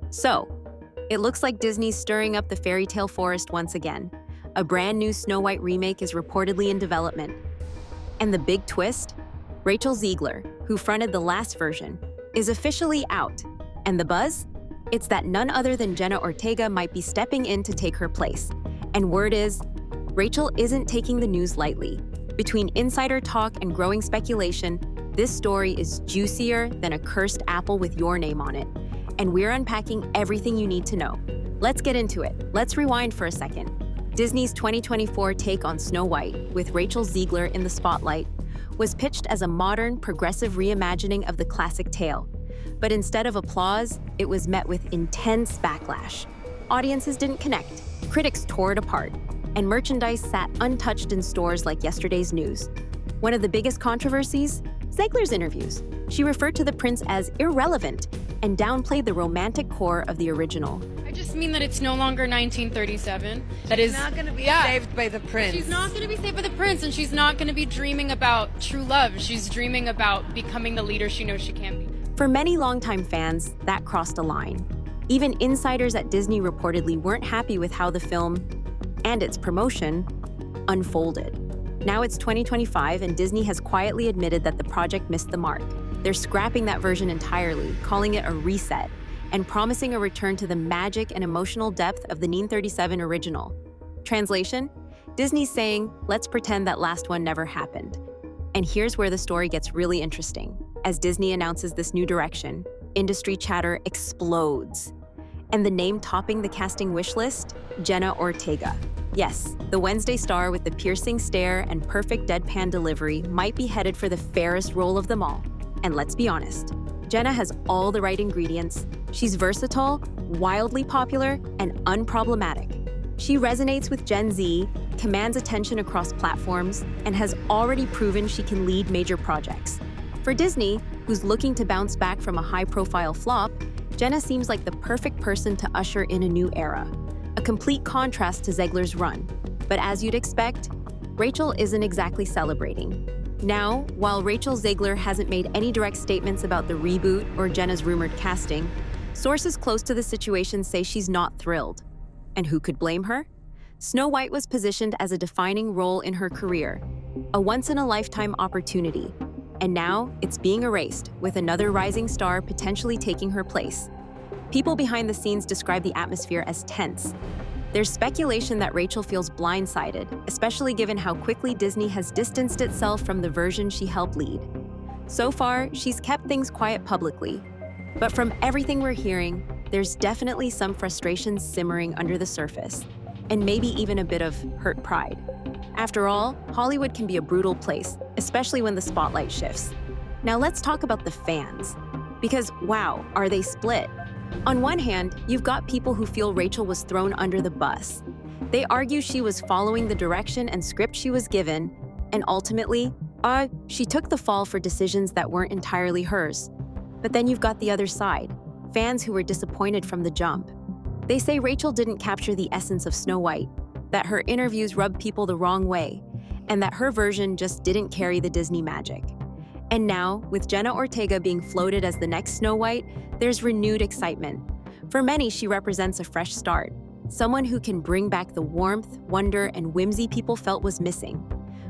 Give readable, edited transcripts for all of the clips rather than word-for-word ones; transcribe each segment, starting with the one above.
So, it looks like Disney's stirring up the fairy tale forest once again. A brand new Snow White remake is reportedly in development. And the big twist? Rachel Zegler, who fronted the last version, is officially out. And the buzz? It's that none other than Jenna Ortega might be stepping in to take her place. And word is, Rachel isn't taking the news lightly. Between insider talk and growing speculation, this story is juicier than a cursed apple with your name on it. And we're unpacking everything you need to know. Let's get into it. Let's rewind for a second. Disney's 2024 take on Snow White, with Rachel Zegler in the spotlight, was pitched as a modern, progressive reimagining of the classic tale. But instead of applause, it was met with intense backlash. Audiences didn't connect, critics tore it apart, and merchandise sat untouched in stores like yesterday's news. One of the biggest controversies? Zegler's interviews. She referred to the prince as irrelevant and downplayed the romantic core of the original. I just mean that it's no longer 1937. That is She's not going to be saved by the prince. She's not going to be saved by the prince, and she's not going to be dreaming about true love. She's dreaming about becoming the leader she knows she can be. For many longtime fans, that crossed a line. Even insiders at Disney reportedly weren't happy with how the film and its promotion unfolded. Now it's 2025, and Disney has quietly admitted that the project missed the mark. They're scrapping that version entirely, calling it a reset, and promising a return to the magic and emotional depth of the 1937 original. Translation? Disney's saying, let's pretend that last one never happened. And here's where the story gets really interesting. As Disney announces this new direction, industry chatter explodes. And the name topping the casting wish list? Jenna Ortega. Yes, the Wednesday star with the piercing stare and perfect deadpan delivery might be headed for the fairest role of them all. And let's be honest, Jenna has all the right ingredients. She's versatile, wildly popular, and unproblematic. She resonates with Gen Z, commands attention across platforms, and has already proven she can lead major projects. For Disney, who's looking to bounce back from a high-profile flop, Jenna seems like the perfect person to usher in a new era. A complete contrast to Zegler's run. But as you'd expect, Rachel isn't exactly celebrating. Now, while Rachel Zegler hasn't made any direct statements about the reboot or Jenna's rumored casting, sources close to the situation say she's not thrilled. And who could blame her? Snow White was positioned as a defining role in her career, a once-in-a-lifetime opportunity. And now, it's being erased, with another rising star potentially taking her place. People behind the scenes describe the atmosphere as tense. There's speculation that Rachel feels blindsided, especially given how quickly Disney has distanced itself from the version she helped lead. So far, she's kept things quiet publicly. But from everything we're hearing, there's definitely some frustration simmering under the surface, and maybe even a bit of hurt pride. After all, Hollywood can be a brutal place, especially when the spotlight shifts. Now let's talk about the fans. Because wow, are they split? On one hand, you've got people who feel Rachel was thrown under the bus. They argue she was following the direction and script she was given, and ultimately, she took the fall for decisions that weren't entirely hers. But then you've got the other side, fans who were disappointed from the jump. They say Rachel didn't capture the essence of Snow White, that her interviews rubbed people the wrong way, and that her version just didn't carry the Disney magic. And now, with Jenna Ortega being floated as the next Snow White, there's renewed excitement. For many, she represents a fresh start, someone who can bring back the warmth, wonder, and whimsy people felt was missing.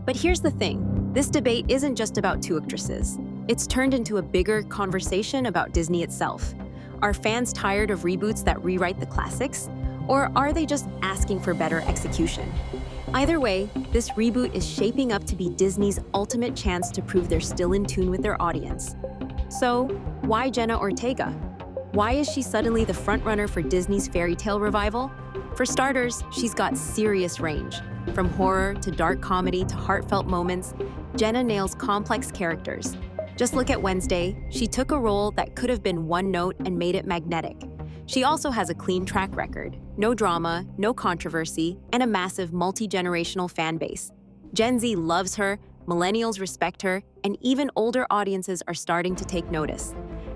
But here's the thing, this debate isn't just about two actresses. It's turned into a bigger conversation about Disney itself. Are fans tired of reboots that rewrite the classics? Or are they just asking for better execution? Either way, this reboot is shaping up to be Disney's ultimate chance to prove they're still in tune with their audience. So, why Jenna Ortega? Why is she suddenly the frontrunner for Disney's fairy tale revival? For starters, she's got serious range. From horror to dark comedy to heartfelt moments, Jenna nails complex characters. Just look at Wednesday, she took a role that could have been one note and made it magnetic. She also has a clean track record, no drama, no controversy, and a massive multi-generational fan base. Gen Z loves her, millennials respect her, and even older audiences are starting to take notice.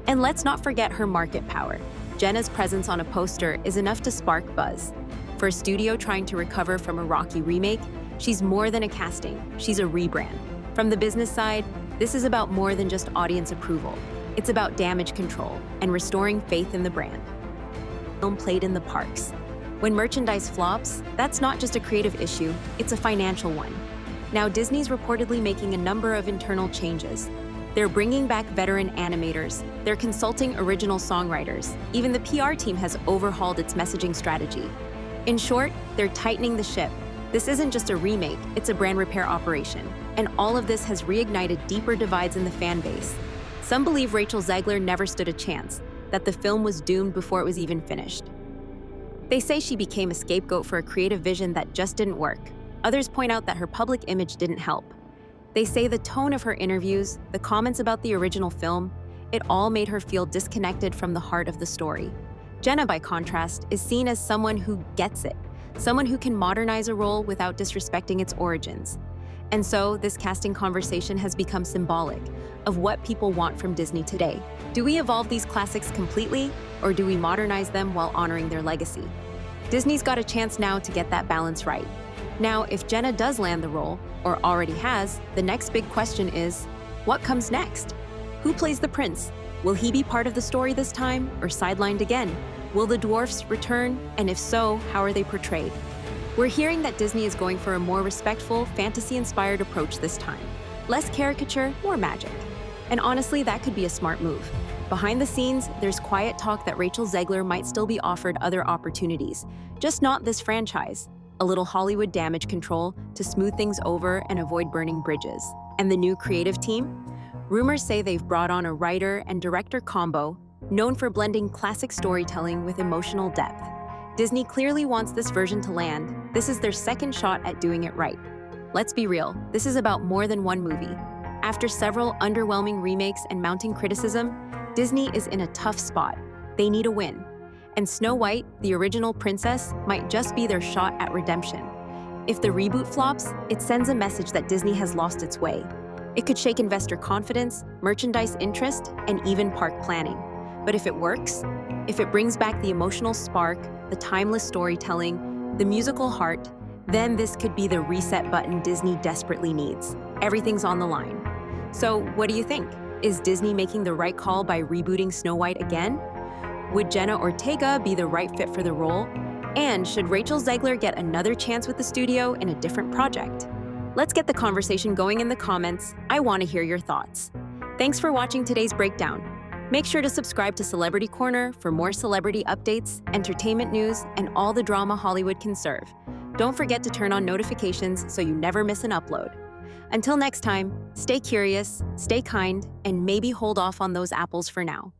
And let's not forget her market power. Jenna's presence on a poster is enough to spark buzz. For a studio trying to recover from a rocky remake, she's more than a casting, she's a rebrand. From the business side, this is about more than just audience approval. It's about damage control and restoring faith in the brand. film played in the parks. When merchandise flops, that's not just a creative issue, it's a financial one. Now Disney's reportedly making a number of internal changes. They're bringing back veteran animators, they're consulting original songwriters, even the PR team has overhauled its messaging strategy. In short, they're tightening the ship. This isn't just a remake, it's a brand repair operation. And all of this has reignited deeper divides in the fan base. Some believe Rachel Zegler never stood a chance, that the film was doomed before it was even finished. They say she became a scapegoat for a creative vision that just didn't work. Others point out that her public image didn't help. They say the tone of her interviews, the comments about the original film, it all made her feel disconnected from the heart of the story. Jenna, by contrast, is seen as someone who gets it, someone who can modernize a role without disrespecting its origins. And so, this casting conversation has become symbolic of what people want from Disney today. Do we evolve these classics completely, or do we modernize them while honoring their legacy? Disney's got a chance now to get that balance right. Now, if Jenna does land the role, or already has, the next big question is, what comes next? Who plays the prince? Will he be part of the story this time, or sidelined again? Will the dwarfs return, and if so, how are they portrayed? We're hearing that Disney is going for a more respectful, fantasy-inspired approach this time. Less caricature, more magic. And honestly, that could be a smart move. Behind the scenes, there's quiet talk that Rachel Zegler might still be offered other opportunities, just not this franchise. A little Hollywood damage control to smooth things over and avoid burning bridges. And the new creative team? Rumors say they've brought on a writer and director combo known for blending classic storytelling with emotional depth. Disney clearly wants this version to land. This is their second shot at doing it right. Let's be real, this is about more than one movie. After several underwhelming remakes and mounting criticism, Disney is in a tough spot. They need a win. And Snow White, the original princess, might just be their shot at redemption. If the reboot flops, it sends a message that Disney has lost its way. It could shake investor confidence, merchandise interest, and even park planning. But if it works, if it brings back the emotional spark, the timeless storytelling, the musical heart, then this could be the reset button Disney desperately needs. Everything's on the line. So what do you think? Is Disney making the right call by rebooting Snow White again? Would Jenna Ortega be the right fit for the role? And should Rachel Zegler get another chance with the studio in a different project? Let's get the conversation going in the comments. I want to hear your thoughts. Thanks for watching today's breakdown. Make sure to subscribe to Celebrity Corner for more celebrity updates, entertainment news, and all the drama Hollywood can serve. Don't forget to turn on notifications so you never miss an upload. Until next time, stay curious, stay kind, and maybe hold off on those apples for now.